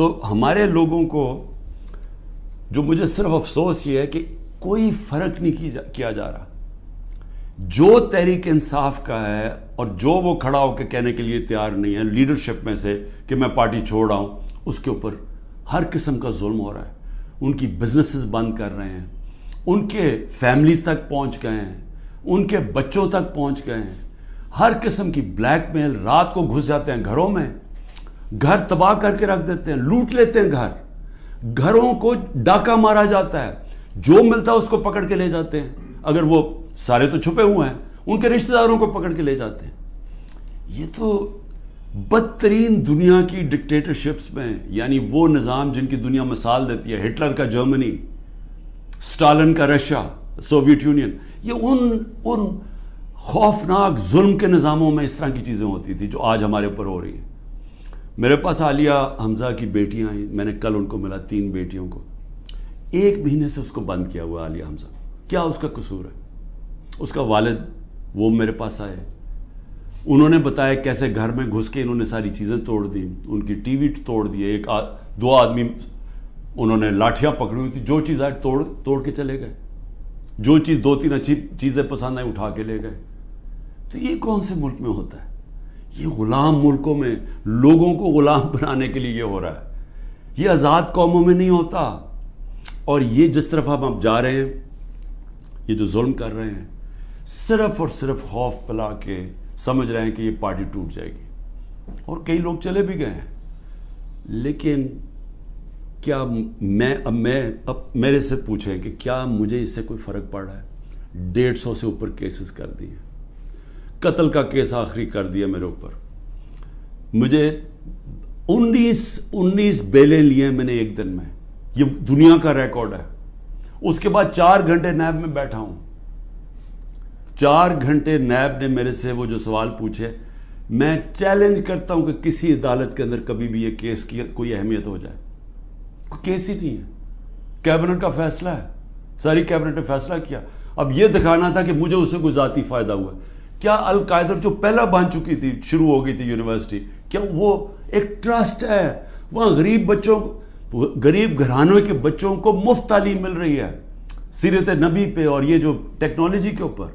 تو ہمارے لوگوں کو جو مجھے صرف افسوس یہ ہے کہ کوئی فرق نہیں کیا جا رہا. جو تحریک انصاف کا ہے اور جو وہ کھڑا ہو کے کہنے کے لیے تیار نہیں ہے لیڈرشپ میں سے کہ میں پارٹی چھوڑ رہا ہوں, اس کے اوپر ہر قسم کا ظلم ہو رہا ہے. ان کی بزنسز بند کر رہے ہیں, ان کے فیملیز تک پہنچ گئے ہیں, ان کے بچوں تک پہنچ گئے ہیں. ہر قسم کی بلیک میل, رات کو گھس جاتے ہیں گھروں میں, گھر تباہ کر کے رکھ دیتے ہیں, لوٹ لیتے ہیں گھر, گھروں کو ڈاکہ مارا جاتا ہے, جو ملتا ہے اس کو پکڑ کے لے جاتے ہیں. اگر وہ سارے تو چھپے ہوئے ہیں, ان کے رشتہ داروں کو پکڑ کے لے جاتے ہیں. یہ تو بدترین دنیا کی ڈکٹیٹرشپس میں, یعنی وہ نظام جن کی دنیا مثال دیتی ہے, ہٹلر کا جرمنی, سٹالن کا رشیا, سوویت یونین, یہ ان خوفناک ظلم کے نظاموں میں اس طرح کی چیزیں ہوتی تھی جو آج ہمارے اوپر ہو رہی ہیں. میرے پاس عالیہ حمزہ کی بیٹیاں آئیں, میں نے کل ان کو ملا, 3 بیٹیوں کو. 1 مہینے سے اس کو بند کیا ہوا عالیہ حمزہ. کیا اس کا قصور ہے؟ اس کا والد وہ میرے پاس آئے, انہوں نے بتایا کیسے گھر میں گھس کے انہوں نے ساری چیزیں توڑ دی, ان کی ٹی وی توڑ دیے, 2 آدمی انہوں نے لاٹھیاں پکڑی ہوئی تھی, جو چیز آئے توڑ کے چلے گئے, جو چیز 2-3 اچھی چیزیں پسند آئیں اٹھا کے لے گئے. تو یہ کون سے ملک میں ہوتا ہے؟ یہ غلام ملکوں میں لوگوں کو غلام بنانے کے لیے یہ ہو رہا ہے. یہ آزاد قوموں میں نہیں ہوتا. اور یہ جس طرف ہم اب جا رہے ہیں, یہ جو ظلم کر رہے ہیں, صرف اور صرف خوف پلا کے سمجھ رہے ہیں کہ یہ پارٹی ٹوٹ جائے گی, اور کئی لوگ چلے بھی گئے ہیں. لیکن کیا اب میرے سے پوچھیں کہ کیا مجھے اس سے کوئی فرق پڑ رہا ہے؟ 150 سے اوپر کیسز کر دیے, قتل کا کیس آخری کر دیا میرے اوپر. مجھے 19 بیلیں لیے میں نے ایک دن میں, یہ دنیا کا ریکارڈ ہے. اس کے بعد 4 گھنٹے نیب میں بیٹھا ہوں. 4 گھنٹے نیب نے میرے سے وہ جو سوال پوچھے, میں چیلنج کرتا ہوں کہ کسی عدالت کے اندر کبھی بھی یہ کیس کی کوئی اہمیت ہو جائے. کوئی کیس ہی نہیں ہے, کیبنٹ کا فیصلہ ہے, ساری کیبنٹ نے فیصلہ کیا. اب یہ دکھانا تھا کہ مجھے اس سے کوئی ذاتی فائدہ ہوا. کیا القاعدہ جو پہلا بن چکی تھی, شروع ہو گئی تھی یونیورسٹی, کیا وہ ایک ٹرسٹ ہے؟ وہاں غریب گھرانوں کے بچوں کو مفت تعلیم مل رہی ہے سیرت نبی پہ اور یہ جو ٹیکنالوجی کے اوپر.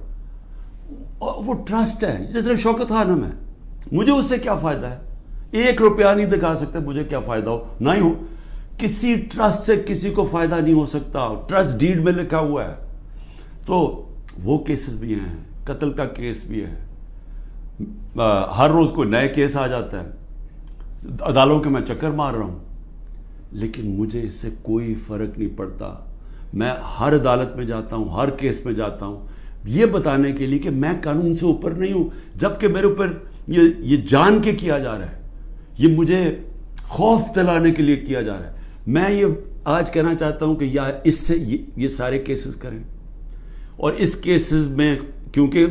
وہ ٹرسٹ ہے جس طرح شوکت خانم ہے. مجھے اس سے کیا فائدہ ہے؟ 1 روپیہ نہیں دکھا سکتے مجھے کیا فائدہ ہو, نہ ہی ہو. کسی ٹرسٹ سے کسی کو فائدہ نہیں ہو سکتا, ٹرسٹ ڈیڈ میں لکھا ہوا ہے. تو وہ کیسز بھی ہیں, قتل کا کیس بھی ہے, ہر روز کوئی نئے کیس آ جاتا ہے. عدالتوں کے میں چکر مار رہا ہوں, لیکن مجھے اس سے کوئی فرق نہیں پڑتا. میں ہر عدالت میں جاتا ہوں, ہر کیس میں جاتا ہوں, یہ بتانے کے لیے کہ میں قانون سے اوپر نہیں ہوں, جبکہ میرے اوپر یہ جان کے کیا جا رہا ہے, یہ مجھے خوف دلانے کے لیے کیا جا رہا ہے. میں یہ آج کہنا چاہتا ہوں کہ یا اس سے یہ سارے کیسز کریں, اور اس کیسز میں کیونکہ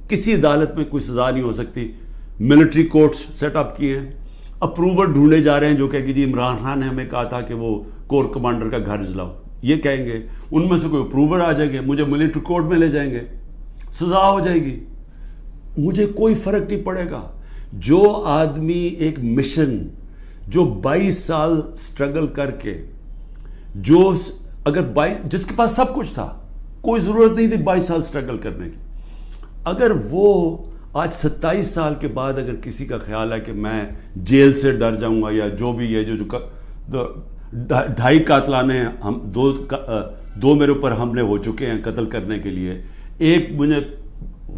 کسی عدالت میں کوئی سزا نہیں ہو سکتی, ملٹری کورٹس سیٹ اپ کیے ہیں, اپروور ڈھونڈے جا رہے ہیں جو کہ جی عمران خان نے ہمیں کہا تھا کہ وہ کور کمانڈر کا گھر جلاؤ, یہ کہیں گے, ان میں سے کوئی اپروور آ جائیں گے, مجھے ملٹری کورٹ میں لے جائیں گے, سزا ہو جائے گی, مجھے کوئی فرق نہیں پڑے گا. جو آدمی ایک مشن, جو 22 سال سٹرگل کر کے, جو اگر جس کے پاس سب کچھ تھا, کوئی ضرورت نہیں تھی 22 سال سٹرگل کرنے کی, اگر وہ آج 27 سال کے بعد اگر کسی کا خیال ہے کہ میں جیل سے ڈر جاؤں گا, یا جو بھی ہے, جو 2.5 قاتلانے ہم 2 میرے اوپر حملے ہو چکے ہیں قتل کرنے کے لیے, ایک مجھے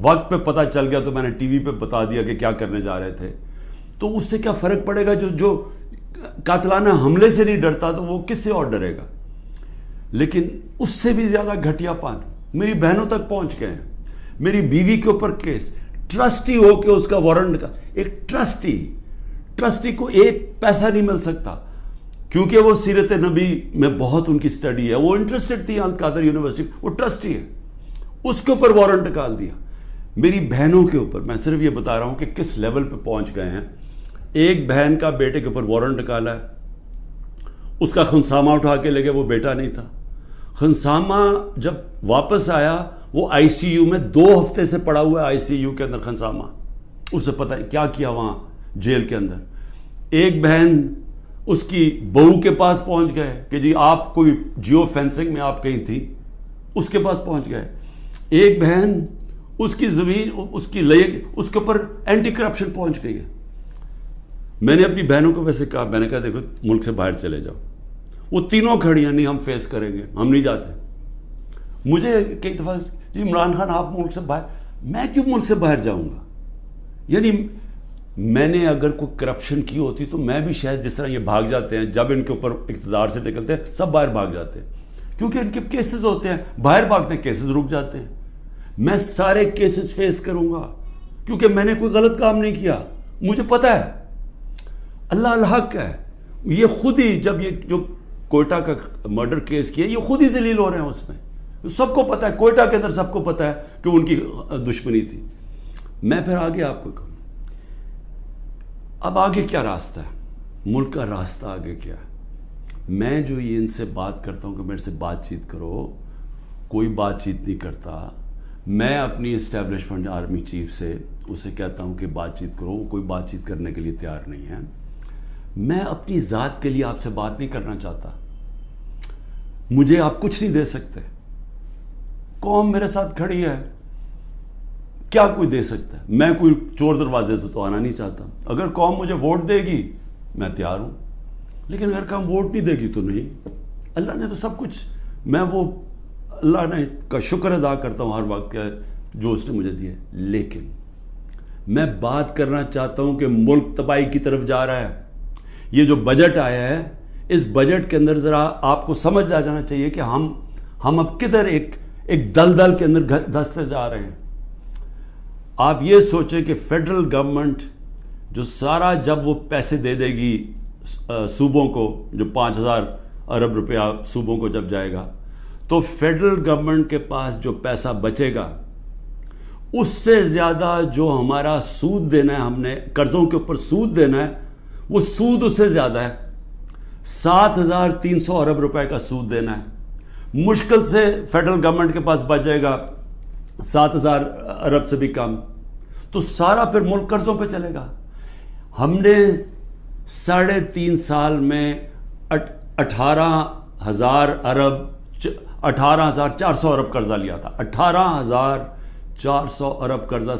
وقت پہ پتہ چل گیا تو میں نے ٹی وی پہ بتا دیا کہ کیا کرنے جا رہے تھے, تو اس سے کیا فرق پڑے گا؟ جو قاتلانہ حملے سے نہیں ڈرتا تو وہ کس سے اور ڈرے گا؟ لیکن اس سے بھی زیادہ گھٹیا پان میری بہنوں تک پہنچ گئے ہیں. میری بیوی کے اوپر کیس, ٹرسٹی ہو کے اس کا وارنٹ کا, ایک ٹرسٹی کو 1 پیسہ نہیں مل سکتا, کیونکہ وہ سیرت نبی میں بہت ان کی سٹڈی ہے, وہ انٹرسٹڈ تھی القادر یونیورسٹی, وہ ٹرسٹی ہے, اس کے اوپر وارنٹ نکال دیا. میری بہنوں کے اوپر, میں صرف یہ بتا رہا ہوں کہ کس لیول پہ پہنچ گئے ہیں. ایک بہن کا بیٹے کے اوپر وارنٹ نکالا ہے, اس کا خنسامہ اٹھا کے لے گئے, وہ بیٹا نہیں تھا. خنسامہ جب واپس آیا وہ آئی سی یو میں 2 ہفتے سے پڑا ہوا ہے, آئی سی یو کے اندر خنسامہ, اسے پتہ ہے کیا کیا وہاں جیل کے اندر. ایک بہن اس کی بہو کے پاس پہنچ گئے کہ جی آپ کوئی جیو فینسنگ میں آپ کہیں تھی، اس کے پاس پہنچ گئے. ایک بہن اس کی زمین اس کی اس کے اوپر اینٹی کرپشن پہنچ گئی ہے. میں نے اپنی بہنوں کو ویسے کہا، میں نے کہا دیکھو ملک سے باہر چلے جاؤ. وہ تینوں کھڑی ہیں، نہیں ہم فیس کریں گے، ہم نہیں جاتے. مجھے کئی دفعہ جی عمران خان آپ ملک سے باہر، میں کیوں ملک سے باہر جاؤں گا؟ یعنی میں نے اگر کوئی کرپشن کی ہوتی تو میں بھی شاید جس طرح یہ بھاگ جاتے ہیں، جب ان کے اوپر اقتدار سے نکلتے ہیں سب باہر بھاگ جاتے ہیں، کیونکہ ان کے کیسز ہوتے ہیں، باہر بھاگتے ہیں کیسز رک جاتے ہیں. میں سارے کیسز فیس کروں گا کیونکہ میں نے کوئی غلط کام نہیں کیا. مجھے پتہ ہے اللہ الحق ہے. یہ خود ہی جب یہ جو کوئٹہ کا مرڈر کیس کیا یہ خود ہی ذلیل ہو رہے ہیں اس میں. سب کو پتہ ہے، کوئٹہ کے اندر سب کو پتہ ہے کہ ان کی دشمنی تھی. میں پھر آگے آپ کو کہوں اب آگے کیا راستہ ہے، ملک کا راستہ آگے کیا ہے. میں جو یہ ان سے بات کرتا ہوں کہ میرے سے بات چیت کرو، کوئی بات چیت نہیں کرتا. میں اپنی اسٹیبلشمنٹ آرمی چیف سے اسے کہتا ہوں کہ بات چیت کرو، کوئی بات چیت کرنے کے لیے تیار نہیں ہے. میں اپنی ذات کے لیے آپ سے بات نہیں کرنا چاہتا. مجھے آپ کچھ نہیں دے سکتے. قوم میرے ساتھ کھڑی ہے، کیا کوئی دے سکتا ہے؟ میں کوئی چور دروازے تو آنا نہیں چاہتا. اگر قوم مجھے ووٹ دے گی میں تیار ہوں، لیکن اگر قوم ووٹ نہیں دے گی تو نہیں. اللہ نے تو سب کچھ، میں وہ اللہ نے کا شکر ادا کرتا ہوں ہر وقت کا جو اس نے مجھے دیا. لیکن میں بات کرنا چاہتا ہوں کہ ملک تباہی کی طرف جا رہا ہے. یہ جو بجٹ آیا ہے، اس بجٹ کے اندر ذرا آپ کو سمجھ آ جانا چاہیے کہ ہم اب کدھر ایک دلدل کے اندر دھستے جا رہے ہیں. آپ یہ سوچیں کہ فیڈرل گورنمنٹ جو سارا جب وہ پیسے دے دے گی صوبوں کو، جو 5,000 ارب روپیہ صوبوں کو جب جائے گا، تو فیڈرل گورنمنٹ کے پاس جو پیسہ بچے گا اس سے زیادہ جو ہمارا سود دینا ہے، ہم نے قرضوں کے اوپر سود دینا ہے، وہ سود اس سے زیادہ ہے. 7,300 ارب روپے کا سود دینا ہے. مشکل سے فیڈرل گورنمنٹ کے پاس بچ جائے گا 7,000 ارب سے بھی کم. تو سارا پھر ملک قرضوں پہ چلے گا. ہم نے 3.5 سال میں 18,400 ارب قرضہ لیا تھا. 18,400 ارب قرضہ